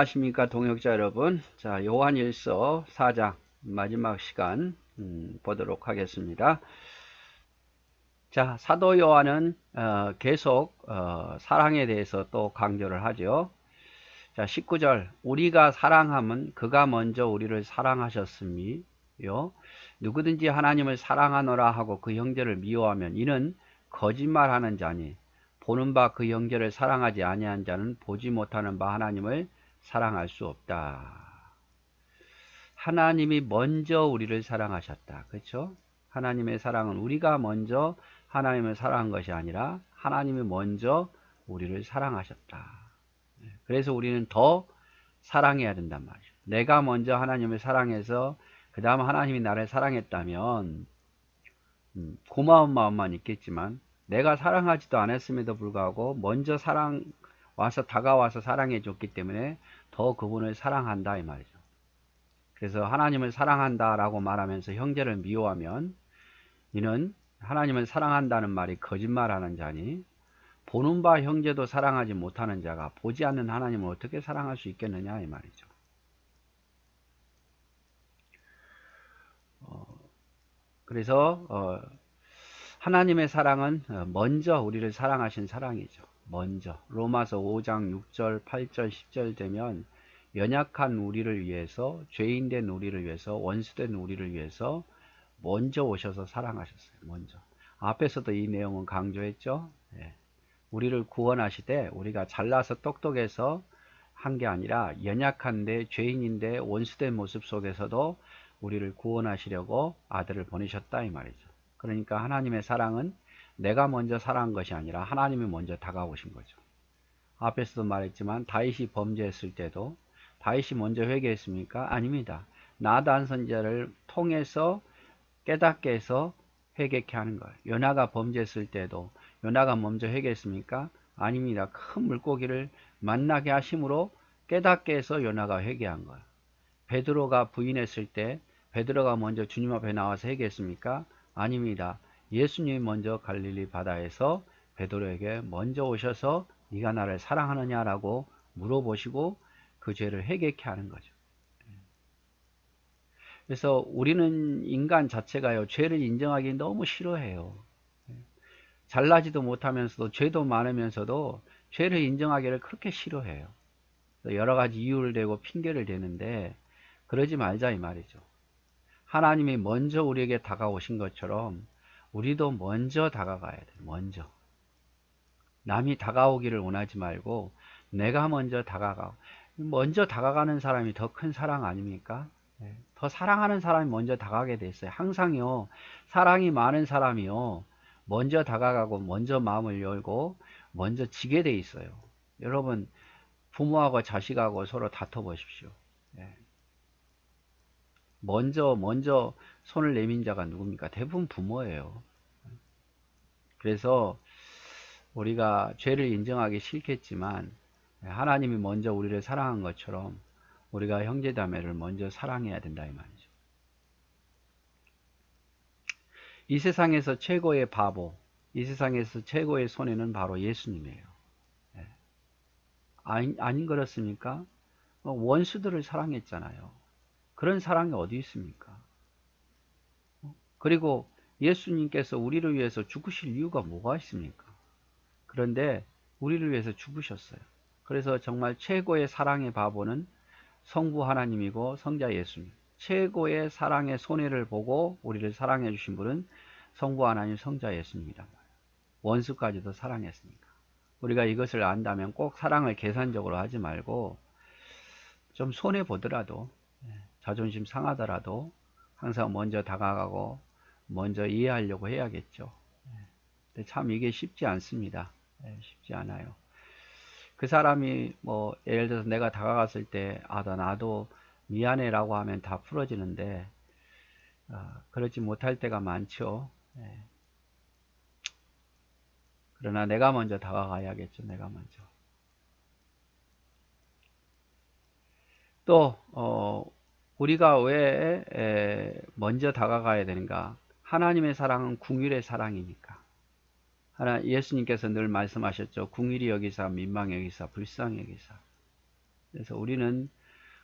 안녕하십니까 동역자 여러분. 자, 요한일서 4장 마지막 시간 보도록 하겠습니다. 자, 사도 요한은 계속 사랑에 대해서 또 강조를 하죠. 자, 19절 우리가 사랑함은 그가 먼저 우리를 사랑하셨음이요 누구든지 하나님을 사랑하노라 하고 그 형제를 미워하면 이는 거짓말하는 자니 보는 바 그 형제를 사랑하지 아니한 자는 보지 못하는 바 하나님을 사랑할 수 없다. 하나님이 먼저 우리를 사랑하셨다. 그렇죠? 하나님의 사랑은 우리가 먼저 하나님을 사랑한 것이 아니라 하나님이 먼저 우리를 사랑하셨다. 그래서 우리는 더 사랑해야 된단 말이죠. 내가 먼저 하나님을 사랑해서 그 다음 하나님이 나를 사랑했다면 고마운 마음만 있겠지만 내가 사랑하지도 않았음에도 불구하고 먼저 다가와서 사랑해 줬기 때문에 더 그분을 사랑한다 이 말이죠. 그래서 하나님을 사랑한다 라고 말하면서 형제를 미워하면 이는 하나님을 사랑한다는 말이 거짓말하는 자니 보는 바 형제도 사랑하지 못하는 자가 보지 않는 하나님을 어떻게 사랑할 수 있겠느냐 이 말이죠. 그래서 하나님의 사랑은 먼저 우리를 사랑하신 사랑이죠. 먼저 로마서 5장 6절 8절 10절 되면 연약한 우리를 위해서 죄인된 우리를 위해서 원수된 우리를 위해서 먼저 오셔서 사랑하셨어요. 먼저 앞에서도 이 내용은 강조했죠. 우리를 구원하시되 우리가 잘나서 똑똑해서 한 게 아니라 연약한데 죄인인데 원수된 모습 속에서도 우리를 구원하시려고 아들을 보내셨다 이 말이죠. 그러니까 하나님의 사랑은 내가 먼저 사랑한 것이 아니라 하나님이 먼저 다가오신 거죠. 앞에서도 말했지만 다윗이 범죄했을 때도 다윗이 먼저 회개했습니까? 아닙니다. 나단 선지자를 통해서 깨닫게 해서 회개케 하는 거예요. 요나가 범죄했을 때도 요나가 먼저 회개했습니까? 아닙니다. 큰 물고기를 만나게 하심으로 깨닫게 해서 요나가 회개한 거예요. 베드로가 부인했을 때 베드로가 먼저 주님 앞에 나와서 회개했습니까? 아닙니다. 예수님이 먼저 갈릴리 바다에서 베드로에게 먼저 오셔서 네가 나를 사랑하느냐라고 물어보시고 그 죄를 회개케 하는 거죠. 그래서 우리는 인간 자체가요, 죄를 인정하기 너무 싫어해요. 잘나지도 못하면서도 죄도 많으면서도 죄를 인정하기를 그렇게 싫어해요. 여러 가지 이유를 대고 핑계를 대는데 그러지 말자 이 말이죠. 하나님이 먼저 우리에게 다가오신 것처럼 우리도 먼저 다가가야 돼. 먼저. 남이 다가오기를 원하지 말고 내가 먼저 다가가고 먼저 다가가는 사람이 더 큰 사랑 아닙니까? 더 사랑하는 사람이 먼저 다가가게 돼 있어요. 항상요. 사랑이 많은 사람이요. 먼저 다가가고 먼저 마음을 열고 먼저 지게 돼 있어요. 여러분 부모하고 자식하고 서로 다퉈 보십시오. 먼저 손을 내민 자가 누굽니까? 대부분 부모예요. 그래서 우리가 죄를 인정하기 싫겠지만 하나님이 먼저 우리를 사랑한 것처럼 우리가 형제자매를 먼저 사랑해야 된다 이 말이죠. 이 세상에서 최고의 바보, 이 세상에서 최고의 손해는 바로 예수님이에요. 아닌 그렇습니까? 원수들을 사랑했잖아요. 그런 사랑이 어디 있습니까? 그리고 예수님께서 우리를 위해서 죽으실 이유가 뭐가 있습니까? 그런데 우리를 위해서 죽으셨어요. 그래서 정말 최고의 사랑의 바보는 성부 하나님이고 성자 예수님. 최고의 사랑의 손해를 보고 우리를 사랑해 주신 분은 성부 하나님 성자 예수님이란 말이에요. 원수까지도 사랑했으니까. 우리가 이것을 안다면 꼭 사랑을 계산적으로 하지 말고 좀 손해 보더라도 자존심 상하더라도 항상 먼저 다가가고 먼저 이해하려고 해야겠죠. 근데 참 이게 쉽지 않습니다. 쉽지 않아요. 그 사람이 뭐 예를 들어서 내가 다가갔을 때 나도 미안해라고 하면 다 풀어지는데 그렇지 못할 때가 많죠. 그러나 내가 먼저 다가가야겠죠. 내가 먼저. 또 우리가 왜 먼저 다가가야 되는가? 하나님의 사랑은 궁율의 사랑이니까. 예수님께서 늘 말씀하셨죠. 궁일이 여기사 민망히 여기사 불쌍히 여기사. 그래서 우리는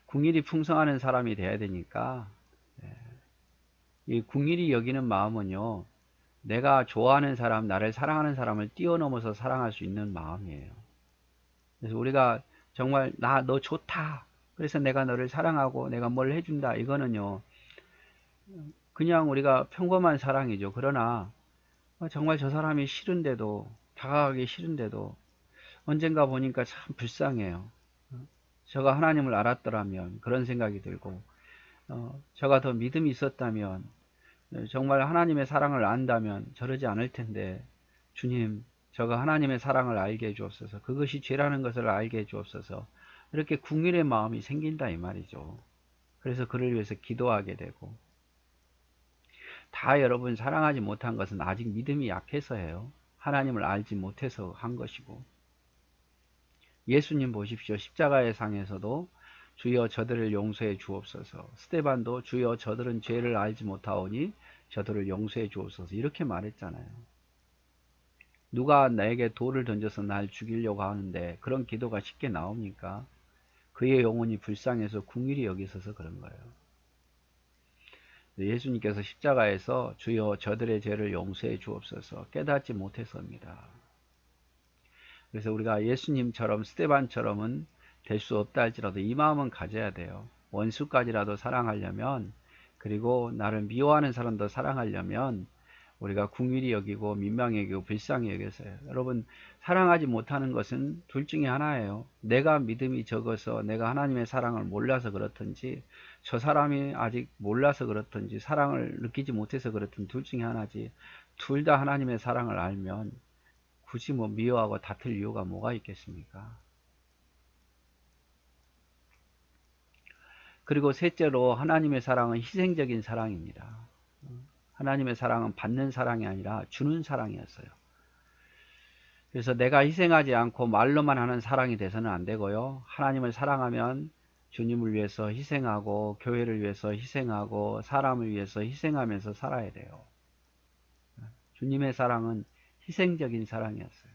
궁일이 풍성하는 사람이 돼야 되니까, 이 궁일이 여기는 마음은요, 내가 좋아하는 사람, 나를 사랑하는 사람을 뛰어넘어서 사랑할 수 있는 마음이에요. 그래서 우리가 정말 너 좋다, 그래서 내가 너를 사랑하고 내가 뭘 해준다, 이거는요 그냥 우리가 평범한 사랑이죠. 그러나 정말 저 사람이 싫은데도, 다가가기 싫은데도 언젠가 보니까 참 불쌍해요. 저가 하나님을 알았더라면, 그런 생각이 들고, 저가 더 믿음이 있었다면, 정말 하나님의 사랑을 안다면 저러지 않을 텐데, 주님, 저가 하나님의 사랑을 알게 해 주옵소서, 그것이 죄라는 것을 알게 해 주옵소서, 이렇게 궁일의 마음이 생긴다 이 말이죠. 그래서 그를 위해서 기도하게 되고, 다 여러분 사랑하지 못한 것은 아직 믿음이 약해서예요. 하나님을 알지 못해서 한 것이고, 예수님 보십시오. 십자가의 상에서도 주여 저들을 용서해 주옵소서, 스데반도 주여 저들은 죄를 알지 못하오니 저들을 용서해 주옵소서, 이렇게 말했잖아요. 누가 나에게 돌을 던져서 날 죽이려고 하는데 그런 기도가 쉽게 나옵니까? 그의 영혼이 불쌍해서 궁일이 여기 있어서 그런 거예요. 예수님께서 십자가에서 주여 저들의 죄를 용서해 주옵소서, 깨닫지 못해서입니다. 그래서 우리가 예수님처럼 스데반처럼은 될 수 없다 할지라도 이 마음은 가져야 돼요. 원수까지라도 사랑하려면, 그리고 나를 미워하는 사람도 사랑하려면 우리가 궁일이 여기고 민망히 여기고 불쌍히 여겨서요. 여러분, 사랑하지 못하는 것은 둘 중에 하나예요. 내가 믿음이 적어서 내가 하나님의 사랑을 몰라서 그렇든지, 저 사람이 아직 몰라서 그렇든지 사랑을 느끼지 못해서 그렇든 둘 중에 하나지, 둘 다 하나님의 사랑을 알면 굳이 뭐 미워하고 다툴 이유가 뭐가 있겠습니까? 그리고 셋째로, 하나님의 사랑은 희생적인 사랑입니다. 하나님의 사랑은 받는 사랑이 아니라 주는 사랑이었어요. 그래서 내가 희생하지 않고 말로만 하는 사랑이 돼서는 안 되고요. 하나님을 사랑하면 주님을 위해서 희생하고, 교회를 위해서 희생하고, 사람을 위해서 희생하면서 살아야 돼요. 주님의 사랑은 희생적인 사랑이었어요.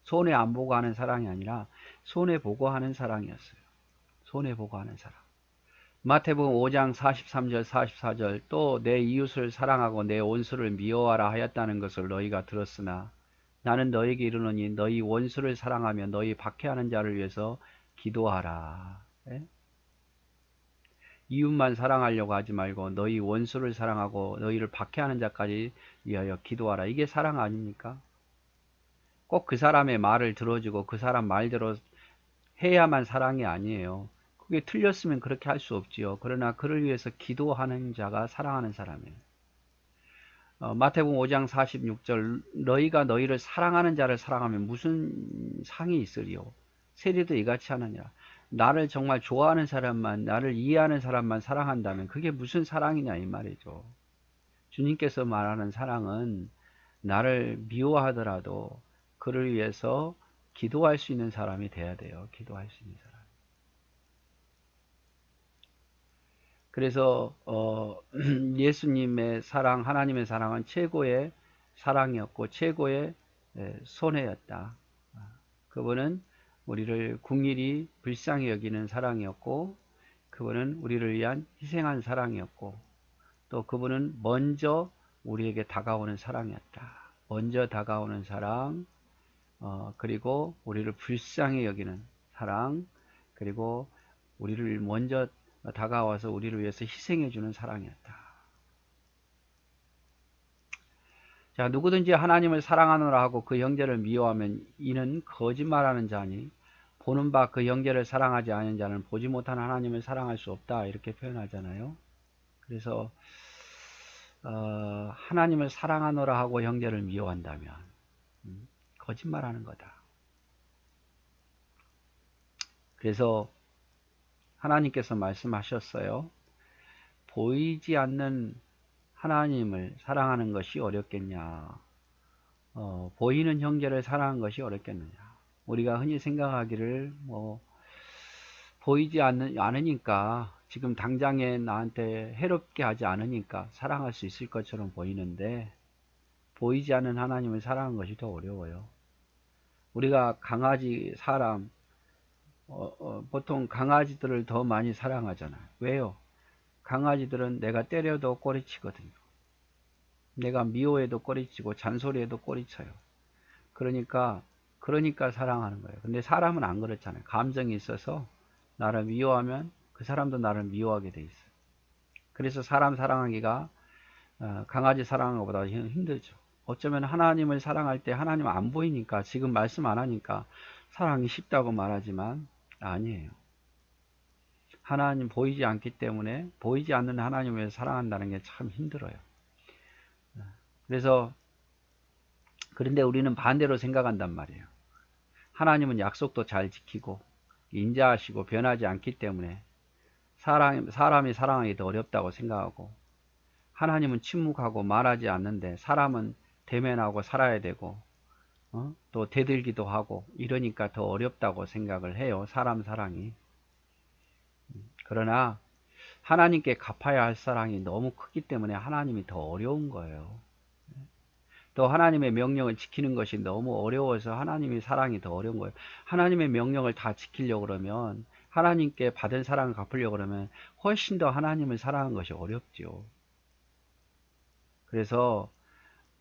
손해 안 보고 하는 사랑이 아니라 손해 보고 하는 사랑이었어요. 손해 보고 하는 사랑. 마태복음 5장 43절 44절, 또 내 이웃을 사랑하고 내 원수를 미워하라 하였다는 것을 너희가 들었으나 나는 너희에게 이르노니 너희 원수를 사랑하며 너희 박해하는 자를 위해서 기도하라. 예? 이웃만 사랑하려고 하지 말고 너희 원수를 사랑하고 너희를 박해하는 자까지 위하여 기도하라. 이게 사랑 아닙니까? 꼭 그 사람의 말을 들어주고 그 사람 말대로 해야만 사랑이 아니에요. 그게 틀렸으면 그렇게 할 수 없지요. 그러나 그를 위해서 기도하는 자가 사랑하는 사람이에요. 마태복음 5장 46절, 너희가 너희를 사랑하는 자를 사랑하면 무슨 상이 있으리요? 세리도 이같이 하느냐. 나를 정말 좋아하는 사람만, 나를 이해하는 사람만 사랑한다면 그게 무슨 사랑이냐 이 말이죠. 주님께서 말하는 사랑은 나를 미워하더라도 그를 위해서 기도할 수 있는 사람이 돼야 돼요. 기도할 수 있는 사람. 그래서 예수님의 사랑, 하나님의 사랑은 최고의 사랑이었고 최고의 손해였다. 그분은 우리를 궁일이 불쌍히 여기는 사랑이었고, 그분은 우리를 위한 희생한 사랑이었고, 또 그분은 먼저 우리에게 다가오는 사랑이었다. 먼저 다가오는 사랑, 그리고 우리를 불쌍히 여기는 사랑, 그리고 우리를 먼저 다가와서 우리를 위해서 희생해 주는 사랑이었다. 자, 누구든지 하나님을 사랑하노라 하고 그 형제를 미워하면 이는 거짓말하는 자니, 보는 바 그 형제를 사랑하지 않은 자는 보지 못한 하나님을 사랑할 수 없다, 이렇게 표현하잖아요. 그래서 하나님을 사랑하노라 하고 형제를 미워한다면 거짓말하는 거다. 그래서 하나님께서 말씀하셨어요. 보이지 않는 하나님을 사랑하는 것이 어렵겠냐, 보이는 형제를 사랑하는 것이 어렵겠느냐. 우리가 흔히 생각하기를 보이지 않으니까, 지금 당장에 나한테 해롭게 하지 않으니까 사랑할 수 있을 것처럼 보이는데, 보이지 않는 하나님을 사랑하는 것이 더 어려워요. 우리가 강아지, 사람, 보통 강아지들을 더 많이 사랑하잖아요. 왜요? 강아지들은 내가 때려도 꼬리치거든요. 내가 미워해도 꼬리치고 잔소리해도 꼬리쳐요. 그러니까 사랑하는 거예요. 근데 사람은 안 그렇잖아요. 감정이 있어서 나를 미워하면 그 사람도 나를 미워하게 돼 있어요. 그래서 사람 사랑하기가 강아지 사랑하는 것보다 힘들죠. 어쩌면 하나님을 사랑할 때 하나님 안 보이니까 지금 말씀 안 하니까 사랑이 쉽다고 말하지만 아니에요. 하나님 보이지 않기 때문에 보이지 않는 하나님을 사랑한다는 게 참 힘들어요. 그래서 그런데 우리는 반대로 생각한단 말이에요. 하나님은 약속도 잘 지키고 인자하시고 변하지 않기 때문에 사람이 사랑하기 더 어렵다고 생각하고, 하나님은 침묵하고 말하지 않는데 사람은 대면하고 살아야 되고 또 대들기도 하고 이러니까 더 어렵다고 생각을 해요. 사람 사랑이. 그러나 하나님께 갚아야 할 사랑이 너무 크기 때문에 하나님이 더 어려운 거예요. 또 하나님의 명령을 지키는 것이 너무 어려워서 하나님의 사랑이 더 어려운 거예요. 하나님의 명령을 다 지키려고 그러면, 하나님께 받은 사랑을 갚으려고 그러면 훨씬 더 하나님을 사랑하는 것이 어렵죠. 그래서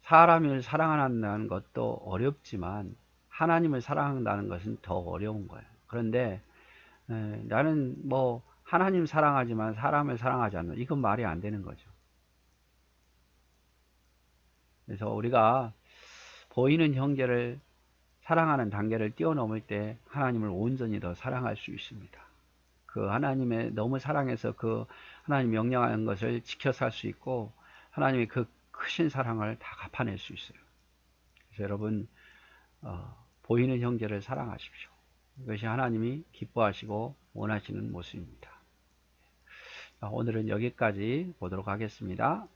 사람을 사랑한다는 것도 어렵지만 하나님을 사랑한다는 것은 더 어려운 거예요. 그런데 나는 뭐 하나님 사랑하지만 사람을 사랑하지 않는, 이건 말이 안 되는 거죠. 그래서 우리가 보이는 형제를 사랑하는 단계를 뛰어넘을 때 하나님을 온전히 더 사랑할 수 있습니다. 그 하나님의 너무 사랑해서 그 하나님 명령하는 것을 지켜 살 수 있고, 하나님의 그 크신 사랑을 다 갚아낼 수 있어요. 그래서 여러분 보이는 형제를 사랑하십시오. 이것이 하나님이 기뻐하시고 원하시는 모습입니다. 오늘은 여기까지 보도록 하겠습니다.